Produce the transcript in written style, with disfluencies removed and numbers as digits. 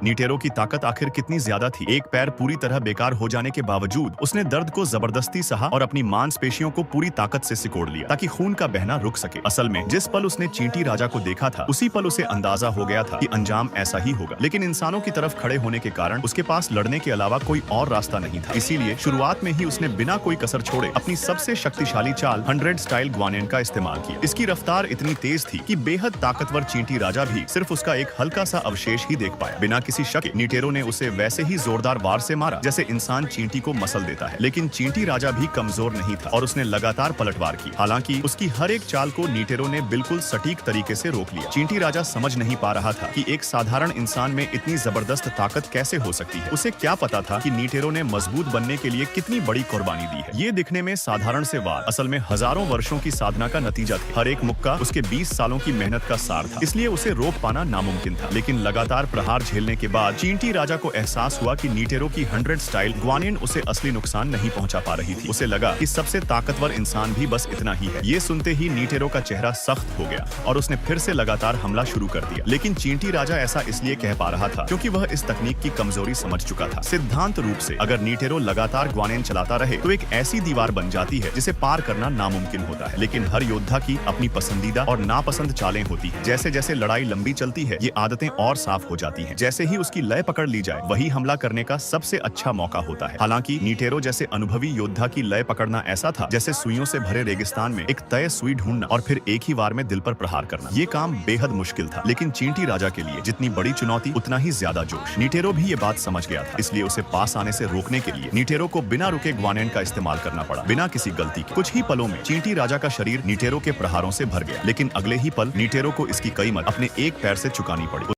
नीटेरो की ताकत आखिर कितनी ज्यादा थी। एक पैर पूरी तरह बेकार हो जाने के बावजूद उसने दर्द को जबरदस्ती सहा और अपनी मांसपेशियों को पूरी ताकत से सिकोड़ लिया ताकि खून का बहना रुक सके। असल में जिस पल उसने चींटी राजा को देखा था उसी पल उसे अंदाजा हो गया था कि अंजाम ऐसा ही होगा, लेकिन इंसानों की तरफ खड़े होने के कारण उसके पास लड़ने के अलावा कोई और रास्ता नहीं था। इसीलिए शुरुआत में ही उसने बिना कोई कसर छोड़े अपनी सबसे शक्तिशाली चाल 100 स्टाइल ग्वानियन का इस्तेमाल किया। इसकी रफ्तार इतनी तेज थी कि बेहद ताकतवर चींटी राजा भी सिर्फ उसका एक हल्का सा अवशेष ही देख पाया। बिना किसी शक के नीटेरो ने उसे वैसे ही जोरदार वार से मारा जैसे इंसान चींटी को मसल देता है, लेकिन चींटी राजा भी कमजोर नहीं था और उसने लगातार पलटवार की। हालांकि उसकी हर एक चाल को नीटेरो ने बिल्कुल सटीक तरीके से रोक लिया। चींटी राजा समझ नहीं पा रहा था कि एक साधारण इंसान में इतनी जबरदस्त ताकत कैसे हो सकती है। उसे क्या पता था कि नीटेरो ने मजबूत बनने के लिए कितनी बड़ी कुर्बानी दी है। ये दिखने में साधारण से वार असल में हजारों वर्षों की साधना का नतीजा थे। हर एक मुक्का उसके 20 सालों की मेहनत का सार था, इसलिए उसे रोक पाना नामुमकिन था। लेकिन लगातार प्रहार झेलने के बाद चींटी राजा को एहसास हुआ कि नीटेरो की 100 स्टाइल ग्वानियन उसे असली नुकसान नहीं पहुंचा पा रही थी। उसे लगा कि सबसे ताकतवर इंसान भी बस इतना ही है। ये सुनते ही नीटेरो का चेहरा सख्त हो गया और उसने फिर से लगातार हमला शुरू कर दिया। लेकिन चींटी राजा ऐसा इसलिए कह पा रहा था क्योंकि वह इस तकनीक की कमजोरी समझ चुका था। सिद्धांत रूप से अगर नीटेरो लगातार ग्वानियन चलाता रहे तो एक ऐसी दीवार बन जाती है जिसे पार करना नामुमकिन होता है। लेकिन हर योद्धा की अपनी पसंदीदा और नापसंद चालें होती हैं। जैसे जैसे लड़ाई लंबी चलती है ये आदतें और साफ हो जाती हैं। जैसे ही उसकी लय पकड़ ली जाए वही हमला करने का सबसे अच्छा मौका होता है। हालांकि नीटेरो जैसे अनुभवी योद्धा की लय पकड़ना ऐसा था जैसे सुइयों से भरे रेगिस्तान में एक तय सुई ढूंढना और फिर एक ही वार में दिल पर प्रहार करना। ये काम बेहद मुश्किल था, लेकिन चींटी राजा के लिए जितनी बड़ी चुनौती उतना ही ज्यादा जोश। नीटेरो भी ये बात समझ गया था, इसलिए उसे पास आने से रोकने के लिए नीटेरो को बिना रुके ग्वानियन का इस्तेमाल करना पड़ा, बिना किसी गलती के। कुछ ही पलों में चींटी राजा का शरीर नीटेरो के प्रहारों से भर गया, लेकिन अगले ही पल नीटेरो को इसकी कीमत अपने एक पैर से चुकानी पड़ी।